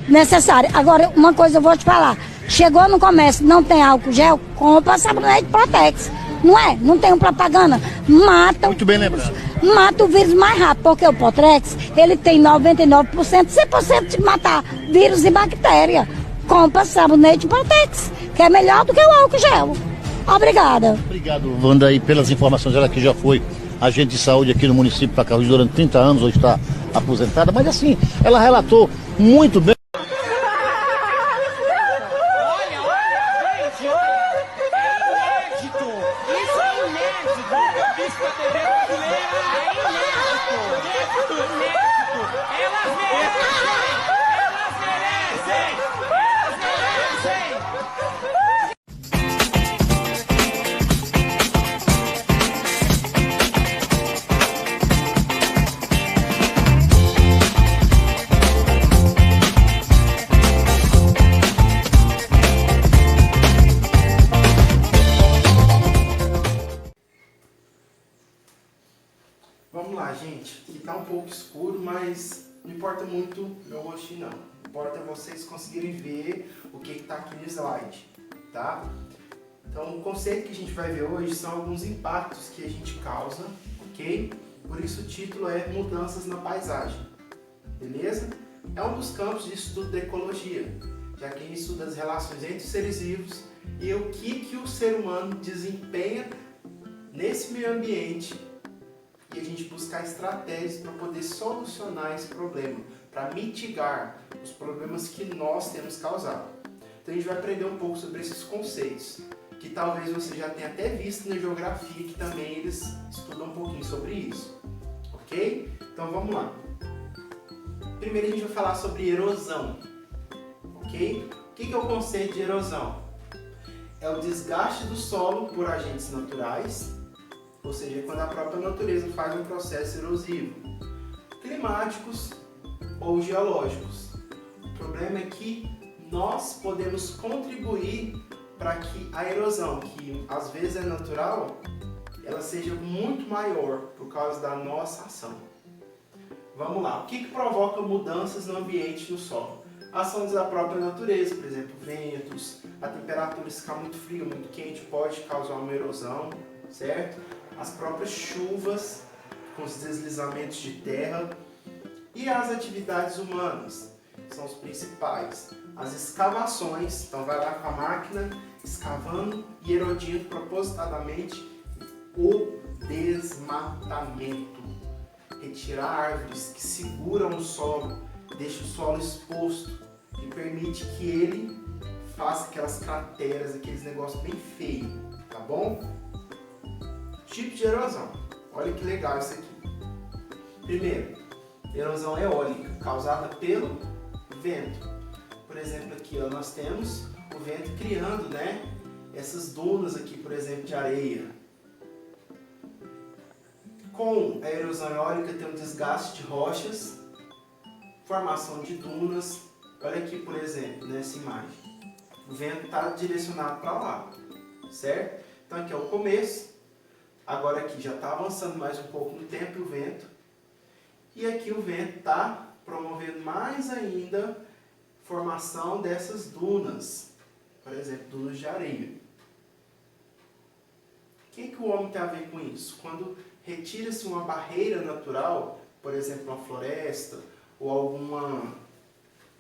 necessário. Agora, uma coisa eu vou te falar. Chegou no comércio, não tem álcool gel, compra sabonete Protex. Não é? Não tem propaganda. Mata. Muito bem lembrado. Mata o vírus mais rápido, porque o Protex, ele tem 99%, 100% de matar vírus e bactéria. Compra sabonete Protex, que é melhor do que o álcool gel. Obrigada. Obrigado, Wanda, aí pelas informações. Ela que já foi agente de saúde aqui no município de Pacajus durante 30 anos, hoje está aposentada, mas assim, ela relatou muito bem. Vamos lá, gente. Aqui tá um pouco escuro, mas não importa muito meu rostinho, não. Importa vocês conseguirem ver o que está aqui no slide, tá? Então, o conceito que a gente vai ver hoje são alguns impactos que a gente causa, ok? Por isso o título é Mudanças na Paisagem, beleza? É um dos campos de estudo da ecologia, já que a gente estuda as relações entre os seres vivos e o que o ser humano desempenha nesse meio ambiente, e a gente buscar estratégias para poder solucionar esse problema, para mitigar os problemas que nós temos causado. Então a gente vai aprender um pouco sobre esses conceitos, que talvez você já tenha até visto na geografia, que também eles estudam um pouquinho sobre isso, ok? Então vamos lá. Primeiro a gente vai falar sobre erosão, ok? O que é o conceito de erosão? É o desgaste do solo por agentes naturais, ou seja, quando a própria natureza faz um processo erosivo, climáticos ou geológicos. O problema é que nós podemos contribuir para que a erosão, que às vezes é natural, ela seja muito maior por causa da nossa ação. Vamos lá, o que provoca mudanças no ambiente, no solo? Ações da própria natureza, por exemplo, ventos, a temperatura ficar muito fria, muito quente, pode causar uma erosão, certo? As próprias chuvas, com os deslizamentos de terra, e as atividades humanas, são os principais. As escavações, então vai lá com a máquina, escavando e erodindo propositadamente, o desmatamento. Retirar árvores que seguram o solo, deixa o solo exposto e permite que ele faça aquelas crateras, aqueles negócios bem feios, tá bom? Tipo de erosão. Olha que legal isso aqui. Primeiro, erosão eólica, causada pelo vento. Por exemplo, aqui ó, nós temos o vento criando, né, essas dunas aqui, por exemplo, de areia. Com a erosão eólica tem um desgaste de rochas, formação de dunas. Olha aqui, por exemplo, nessa imagem. O vento está direcionado para lá, certo? Então aqui é o começo. Agora aqui já está avançando mais um pouco no tempo o vento. E aqui o vento está promovendo mais ainda formação dessas dunas. Por exemplo, dunas de areia. O que o homem tem a ver com isso? Quando retira-se uma barreira natural, por exemplo, uma floresta ou alguma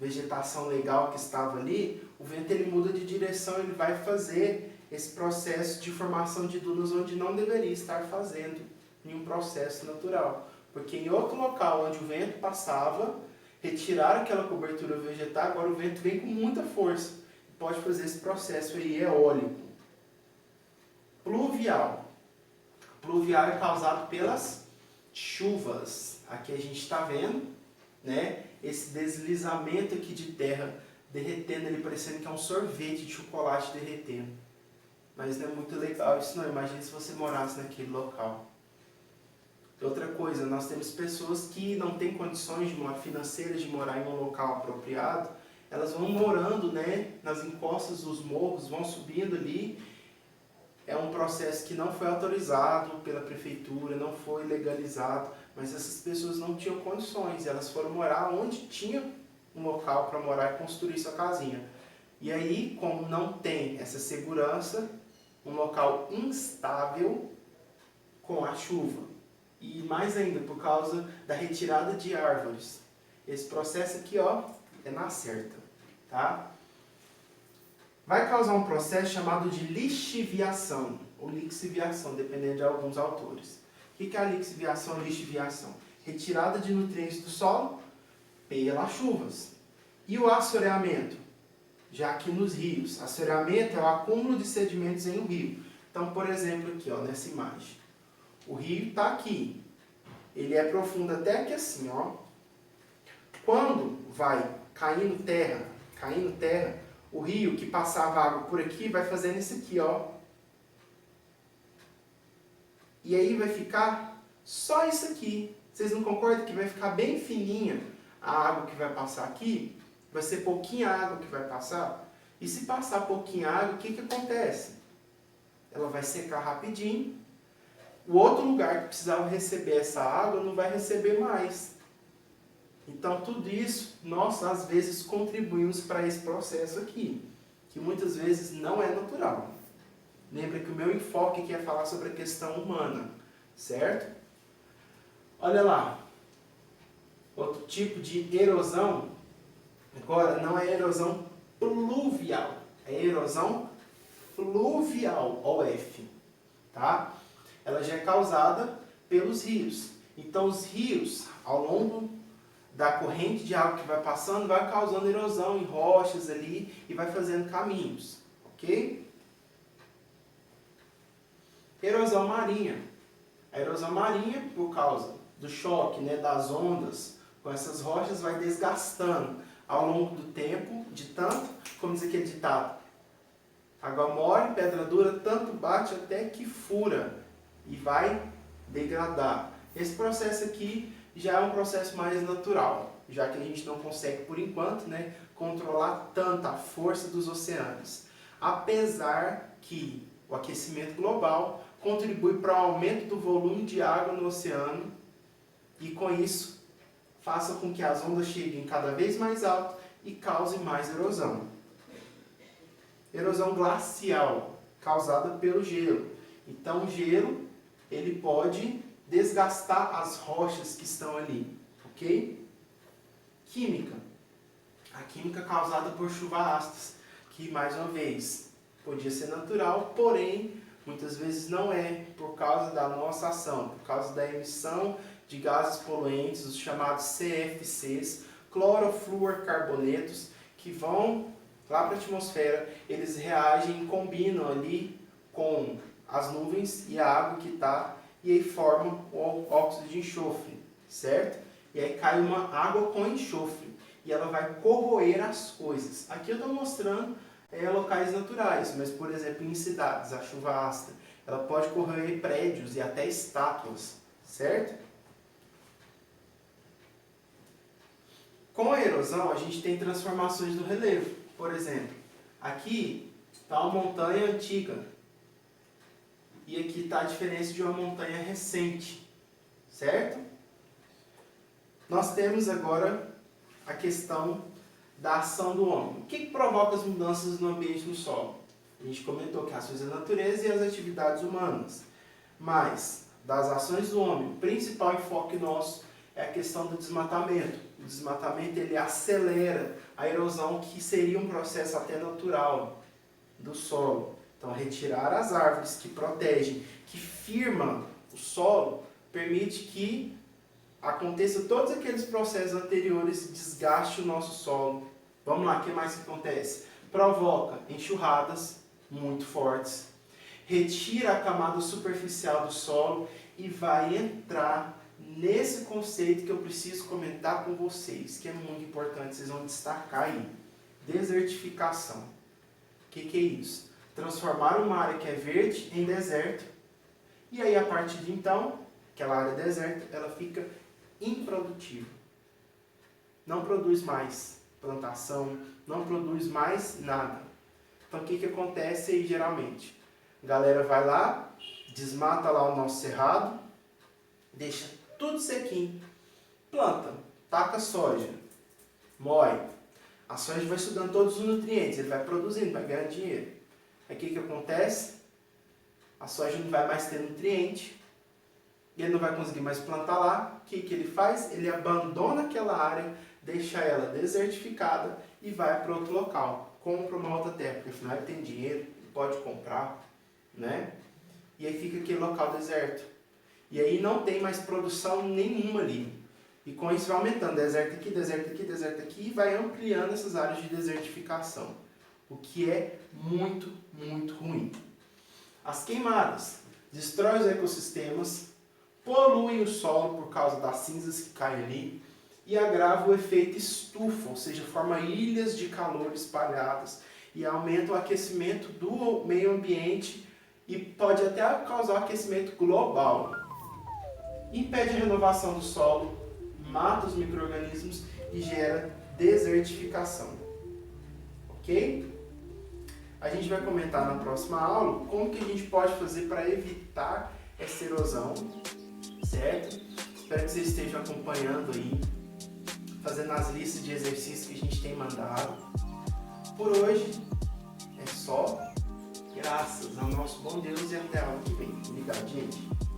vegetação legal que estava ali, o vento ele muda de direção, ele vai fazer esse processo de formação de dunas onde não deveria estar fazendo nenhum processo natural. Porque em outro local onde o vento passava, retiraram aquela cobertura vegetal, agora o vento vem com muita força. Pode fazer esse processo aí eólico. Pluvial. Pluvial é causado pelas chuvas. Aqui a gente está vendo, né, esse deslizamento aqui de terra derretendo ali, parecendo que é um sorvete de chocolate derretendo. Mas não é muito legal isso não, imagine se você morasse naquele local. Outra coisa, nós temos pessoas que não têm condições financeiras de morar em um local apropriado, elas vão morando, né, nas encostas dos morros, vão subindo ali. É um processo que não foi autorizado pela prefeitura, não foi legalizado, mas essas pessoas não tinham condições, elas foram morar onde tinha um local para morar e construir sua casinha. E aí, como não tem essa segurança, um local instável com a chuva. E mais ainda, por causa da retirada de árvores. Esse processo aqui, ó, é na certa, tá? Vai causar um processo chamado de lixiviação, ou lixiviação, dependendo de alguns autores. O que é a lixiviação e lixiviação? Retirada de nutrientes do solo pelas chuvas. E o assoreamento? Já aqui nos rios. Assoreamento é o acúmulo de sedimentos em um rio. Então, por exemplo, aqui, ó, nessa imagem. O rio está aqui. Ele é profundo até aqui assim, ó. Quando vai caindo terra, o rio que passava água por aqui vai fazendo isso aqui, ó. E aí vai ficar só isso aqui. Vocês não concordam que vai ficar bem fininha a água que vai passar aqui? Vai ser pouquinha água que vai passar? E se passar pouquinha água, o que acontece? Ela vai secar rapidinho. O outro lugar que precisava receber essa água não vai receber mais. Então, tudo isso, nós, às vezes, contribuímos para esse processo aqui, que muitas vezes não é natural. Lembra que o meu enfoque aqui é falar sobre a questão humana, certo? Olha lá, outro tipo de erosão, agora não é erosão pluvial, é erosão fluvial, OF, tá? Ela já é causada pelos rios. Então, os rios, ao longo da corrente de água que vai passando, vai causando erosão em rochas ali e vai fazendo caminhos, ok? Erosão marinha. A erosão marinha, por causa do choque, né, das ondas com essas rochas, vai desgastando ao longo do tempo, de tanto, como diz aquele ditado, água mole, pedra dura, tanto bate até que fura e vai degradar. Esse processo aqui já é um processo mais natural, já que a gente não consegue, por enquanto, né, controlar tanto a força dos oceanos. Apesar que o aquecimento global contribui para o aumento do volume de água no oceano e, com isso, faça com que as ondas cheguem cada vez mais alto e causem mais erosão. Erosão glacial, causada pelo gelo. Então, o gelo ele pode desgastar as rochas que estão ali, ok? Química. A química causada por chuvas ácidas, que, mais uma vez, podia ser natural, porém, muitas vezes não é, por causa da nossa ação, por causa da emissão de gases poluentes, os chamados CFCs, clorofluorcarbonetos, que vão lá para a atmosfera, eles reagem e combinam ali com as nuvens e a água que está, e aí formam o óxido de enxofre, certo? E aí cai uma água com enxofre, e ela vai corroer as coisas. Aqui eu estou mostrando locais naturais, mas, por exemplo, em cidades, a chuva ácida, ela pode corroer prédios e até estátuas, certo? Com a erosão, a gente tem transformações do relevo. Por exemplo, aqui está uma montanha antiga, e aqui está a diferença de uma montanha recente, certo? Nós temos agora a questão da ação do homem. O que provoca as mudanças no ambiente no solo? A gente comentou que as ações da natureza e as atividades humanas. Mas, das ações do homem, o principal enfoque nosso é a questão do desmatamento. O desmatamento ele acelera a erosão, que seria um processo até natural do solo. Então, retirar as árvores que protegem, que firmam o solo, permite que aconteça todos aqueles processos anteriores e desgaste o nosso solo. Vamos lá, o que mais que acontece? Provoca enxurradas muito fortes, retira a camada superficial do solo e vai entrar nesse conceito que eu preciso comentar com vocês, que é muito importante, vocês vão destacar aí. Desertificação. O que é isso? Transformar uma área que é verde em deserto, e aí a partir de então, aquela área deserta, ela fica improdutiva. Não produz mais plantação, não produz mais nada. Então o que acontece aí geralmente? A galera vai lá, desmata lá o nosso cerrado, deixa tudo sequinho, planta, taca soja, moe. A soja vai sugando todos os nutrientes, ele vai produzindo, vai ganhando dinheiro. Aí o que acontece? A soja não vai mais ter nutriente, ele não vai conseguir mais plantar lá. O que ele faz? Ele abandona aquela área, deixa ela desertificada e vai para outro local. Compra uma outra terra, porque afinal ele tem dinheiro, ele pode comprar, né? E aí fica aquele local deserto. E aí não tem mais produção nenhuma ali. E com isso vai aumentando, deserto aqui, deserto aqui, deserto aqui, e vai ampliando essas áreas de desertificação. O que é muito, muito ruim. As queimadas destroem os ecossistemas, poluem o solo por causa das cinzas que caem ali e agravam o efeito estufa, ou seja, forma ilhas de calor espalhadas e aumenta o aquecimento do meio ambiente e pode até causar aquecimento global. Impede a renovação do solo, mata os micro-organismos e gera desertificação. Ok? A gente vai comentar na próxima aula como que a gente pode fazer para evitar essa erosão, certo? Espero que vocês estejam acompanhando aí, fazendo as listas de exercícios que a gente tem mandado. Por hoje é só, graças ao nosso bom Deus, e até a aula que vem. Obrigado, gente.